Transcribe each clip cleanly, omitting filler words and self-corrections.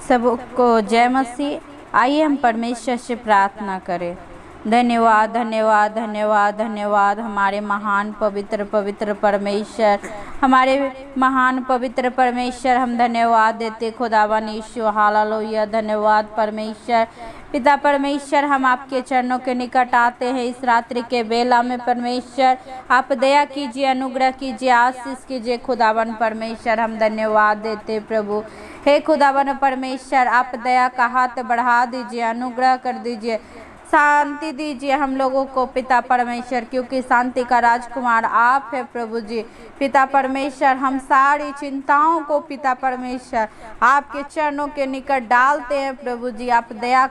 सबको जय मसीह। आइए हम परमेश्वर से प्रार्थना करें। धन्यवाद धन्यवाद धन्यवाद धन्यवाद हमारे महान पवित्र पवित्र परमेश्वर, हमारे महान पवित्र परमेश्वर, हम धन्यवाद देते खुदावन यीशु। हालेलुया। धन्यवाद परमेश्वर पिता परमेश्वर, हम आपके चरणों के निकट आते हैं इस रात्रि के बेला में। परमेश्वर आप दया कीजिए, अनुग्रह कीजिए, आशीष कीजिए खुदावन परमेश्वर। हम धन्यवाद देते प्रभु। हे खुदावन परमेश्वर, आप दया का हाथ बढ़ा दीजिए, अनुग्रह कर दीजिए, शांति दीजिए हम लोगों को पिता परमेश्वर, क्योंकि शांति का राजकुमार आप है प्रभु जी। पिता परमेश्वर, हम सारी चिंताओं को पिता परमेश्वर आपके चरणों के निकट डालते हैं प्रभु जी। आप दया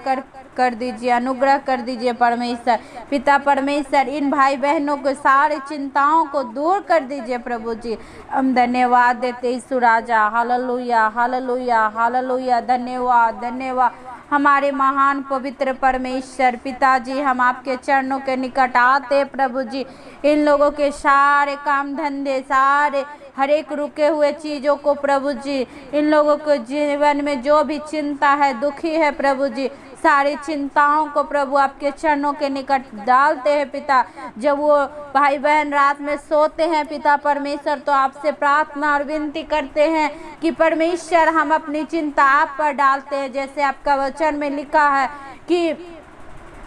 कर दीजिए, अनुग्रह कर दीजिए परमेश्वर। पिता परमेश्वर, इन भाई बहनों को सारी चिंताओं को दूर कर दीजिए प्रभु जी। हम धन्यवाद देते यीशु राजा। Hallelujah hallelujah hallelujah. धन्यवाद धन्यवाद हमारे महान पवित्र परमेश्वर। पिताजी, हम आपके चरणों के निकट आते प्रभु जी। इन लोगों के सारे काम धंधे, सारे हर एक रुके हुए चीज़ों को प्रभु जी, इन लोगों के जीवन में जो भी चिंता है, दुखी है प्रभु जी, सारी चिंताओं को प्रभु आपके चरणों के निकट डालते हैं पिता। जब वो भाई बहन रात में सोते हैं पिता परमेश्वर, तो आपसे प्रार्थना और विनती करते हैं कि परमेश्वर हम अपनी चिंता आप पर डालते हैं। जैसे आपका वचन में लिखा है कि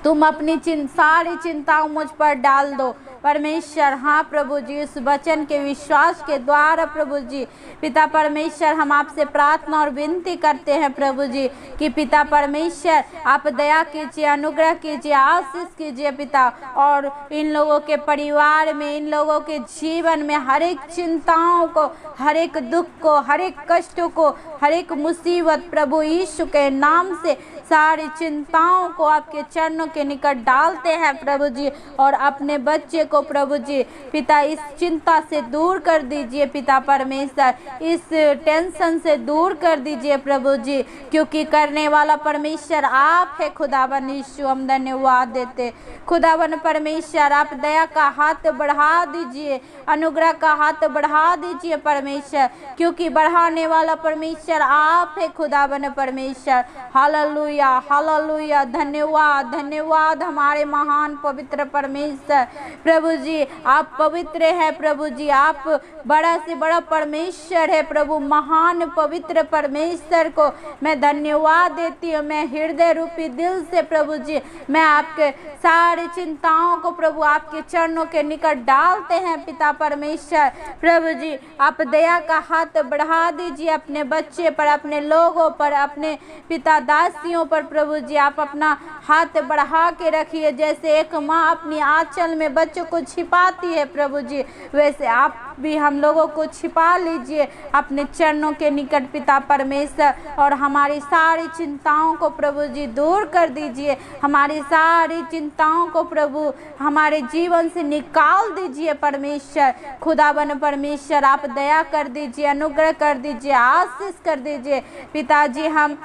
तुम अपनी सारी चिंताओं मुझ पर डाल दो परमेश्वर। हाँ प्रभु जी, इस वचन के विश्वास के द्वारा प्रभु जी पिता परमेश्वर, हम आपसे प्रार्थना और विनती करते हैं प्रभु जी कि पिता परमेश्वर आप दया कीजिए, अनुग्रह कीजिए, आशीष कीजिए पिता। और इन लोगों के परिवार में, इन लोगों के जीवन में हर एक चिंताओं को, हर एक दुख को, हर एक कष्टों को, हर एक मुसीबत प्रभु यीशु के नाम से सारी चिंताओं को आपके चरणों के निकट डालते हैं प्रभु जी। और अपने बच्चे को प्रभु जी पिता इस चिंता से दूर कर दीजिए पिता परमेश्वर, इस टेंशन से दूर कर दीजिए प्रभु जी, क्योंकि करने वाला परमेश्वर आप है खुदावन यीशु। हम धन्यवाद देते खुदावन परमेश्वर, आप दया का हाथ बढ़ा दीजिए, अनुग्रह का हाथ बढ़ा दीजिए परमेश्वर, क्योंकि बढ़ाने वाला परमेश्वर आप है खुदावन परमेश्वर। Hallelujah hallelujah. धन्यवाद धन्यवाद हमारे महान पवित्र परमेश्वर। प्रभु जी आप पवित्र है प्रभु जी, आप बड़ा से बड़ा परमेश्वर है प्रभु। महान पवित्र परमेश्वर को मैं धन्यवाद देती हूँ। मैं हृदय रूपी दिल से प्रभु जी मैं आपके सारी चिंताओं को प्रभु आपके चरणों के निकट डालते हैं पिता परमेश्वर। प्रभु जी आप दया का हाथ बढ़ा दीजिए अपने बच्चे पर, अपने लोगों पर, अपने पिता दासियों पर प्रभु जी। आप अपना हाथ बढ़ा के रखिए, जैसे एक माँ अपनी आंचल में बच्चों को छिपाती है प्रभु जी, वैसे आप भी हम लोगों को छिपा लीजिए अपने चरणों के निकट पिता परमेश्वर। और हमारी सारी चिंताओं को प्रभु जी दूर कर दीजिए, हमारी सारी चिंताओं को प्रभु हमारे जीवन से निकाल दीजिए परमेश्वर। खुदावन परमेश्वर आप दया कर दीजिए, अनुग्रह कर दीजिए, आशीष कर दीजिए पिताजी। हम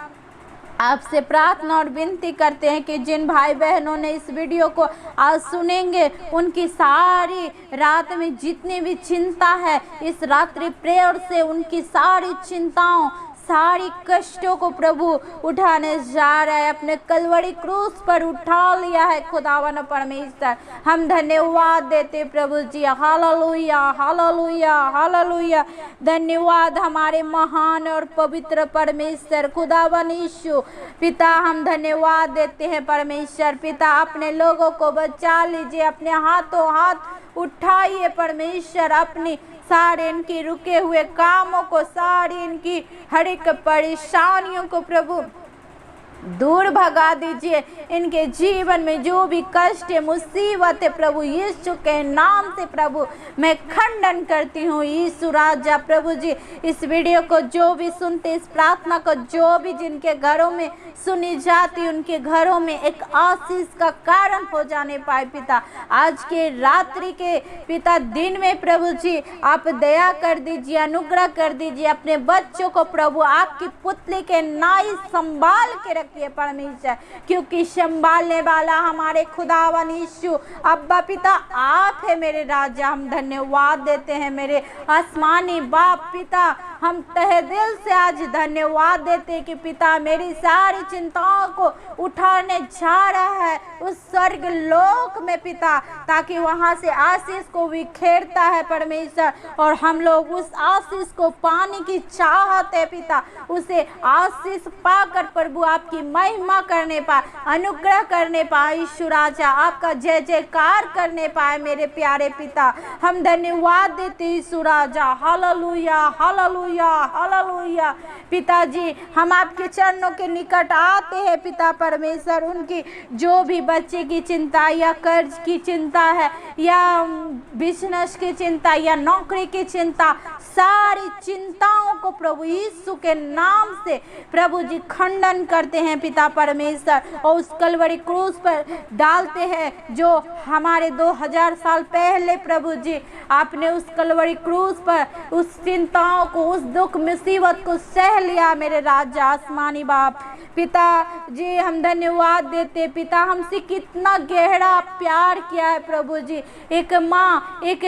आपसे प्रार्थना और विनती करते हैं कि जिन भाई बहनों ने इस वीडियो को आज सुनेंगे, उनकी सारी रात में जितनी भी चिंता है, इस रात्रि प्रेयर से उनकी सारी चिंताओं, सारी कष्टों को प्रभु उठाने जा रहा है, अपने कलवरी क्रूस पर उठा लिया है खुदावन परमेश्वर। हम धन्यवाद देते प्रभु जी। Hallelujah hallelujah hallelujah. धन्यवाद हमारे महान और पवित्र परमेश्वर खुदावन यीशु पिता। हम धन्यवाद देते हैं परमेश्वर पिता। अपने लोगों को बचा लीजिए, अपने हाथों हाथ उठाइए परमेश्वर, अपनी सारे इनकी रुके हुए कामों को, सारी इनकी हर एक परेशानियों को प्रभु दूर भगा दीजिए। इनके जीवन में जो भी कष्ट है, मुसीबत है प्रभु यीशु के नाम से प्रभु मैं खंडन करती हूँ यीशु राजा। प्रभु जी इस वीडियो को जो भी सुनते, इस प्रार्थना को जो भी जिनके घरों में सुनी जाती, उनके घरों में एक आशीष का कारण हो जाने पाए पिता। आज के रात्रि के पिता दिन में प्रभु जी आप दया कर दीजिए, अनुग्रह कर दीजिए। अपने बच्चों को प्रभु आपकी पुतली के नाई संभाल के रखिए परमेश्वर, क्योंकि संभालने वाला हमारे खुदावन यीशु अब्बा पिता आप है मेरे राजा। हम धन्यवाद देते हैं मेरे आसमानी बाप पिता। हम तहे दिल से आज धन्यवाद देते कि पिता मेरी सारी चिंताओं को उठाने जा रहा है उस स्वर्ग लोक में पिता, ताकि वहां से आशीष को बिखेरता है परमेश्वर, और हम लोग उस आशीष को पाने की चाहत है पिता। उसे आशीष पाकर प्रभु आपकी महिमा करने पाए, अनुग्रह करने पाए यीशु राजा, आपका जय जयकार करने पाए मेरे प्यारे पिता। हम धन्यवाद देते यीशु राजा। Hallelujah hallelujah hallelujah. पिताजी हम आपके चरणों के निकट आते हैं पिता परमेश्वर, उनकी जो भी बच्चे की चिंता या कर्ज की चिंता है या बिजनेस की चिंता या नौकरी की चिंता, सारी चिंताओं को प्रभु यीशु के नाम से प्रभु जी खंडन करते हैं पिता परमेश्वर, और उस कलवरी क्रूस पर डालते हैं जो हमारे 2000 साल पहले प्रभु जी आपने उस कलवरी क्रूस पर उस चिंताओं को, उस दुख मुसीबत को सह लिया मेरे राजा आसमानी बाप। पिता जी हम धन्यवाद देते पिता, हमसे कितना गहरा प्यार किया है प्रभु जी। एक माँ एक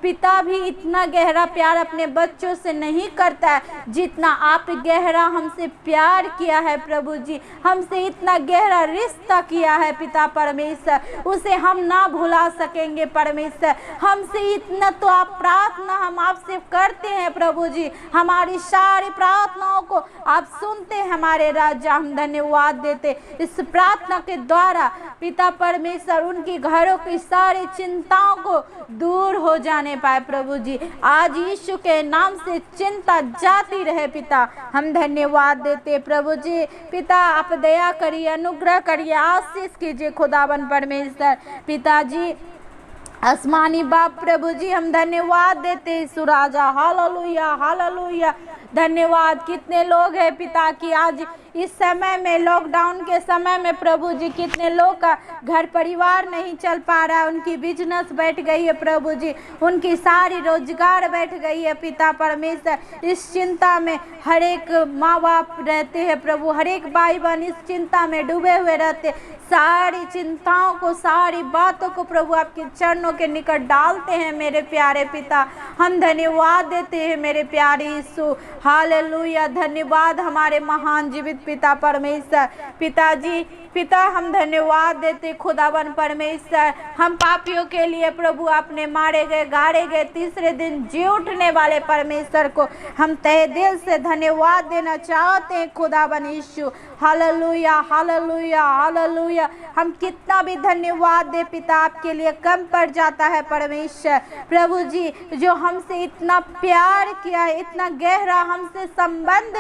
पिता भी इतना गहरा प्यार अपने बच्चों से नहीं करता है जितना आप गहरा हमसे प्यार किया है प्रभु जी। हमसे इतना गहरा रिश्ता किया है पिता परमेश्वर, उसे हम ना भुला सकेंगे परमेश्वर। हमसे इतना तो आप प्रार्थना हम आपसे करते हैं प्रभु जी, हमारी सारी प्रार्थनाओं को आप सुनते हैं हमारे राजा। हम धन्यवाद देते इस प्रार्थना के द्वारा पिता परमेश्वर उनकी घरों की सारी चिंताओं को दूर हो जाने पाए प्रभु जी। आज यीशु के नाम से चिंता जाती रहे पिता, हम धन्यवाद देते प्रभु जी। पिता आप दया करिए, अनुग्रह करिए, आशीष कीजिए खुदावन परमेश्वर। पिताजी आसमानी बाप प्रभु जी हम धन्यवाद देते यीशु राजा। Hallelujah hallelujah. धन्यवाद। कितने लोग हैं पिता की आज इस समय में, लॉकडाउन के समय में प्रभु जी कितने लोग का घर परिवार नहीं चल पा रहा है, उनकी बिजनेस बैठ गई है प्रभु जी, उनकी सारी रोजगार बैठ गई है पिता परमेश्वर। इस चिंता में हर एक माँ बाप रहते हैं प्रभु, हर एक भाई बहन इस चिंता में डूबे हुए रहते। सारी चिंताओं को, सारी बातों को प्रभु आपके चरणों के निकट डालते हैं मेरे प्यारे पिता। हम धन्यवाद देते हैं मेरे प्यारे यीशु। हालेलुया। धन्यवाद हमारे महान जीवित पिता परमेश्वर। पिताजी पिता हम धन्यवाद देते खुदावन परमेश्वर, हम पापियों के लिए प्रभु आपने मारे गए, गाड़े गए, तीसरे दिन जी उठने वाले परमेश्वर को हम तहे दिल से धन्यवाद देना चाहते हैं खुदावन यीशु। Hallelujah hallelujah hallelujah. हम कितना भी धन्यवाद दे पिता आपके लिए कम पड़ जाता है परमेश्वर। प्रभु जी जो हमसे इतना प्यार किया है, इतना गहरा हमसे संबंध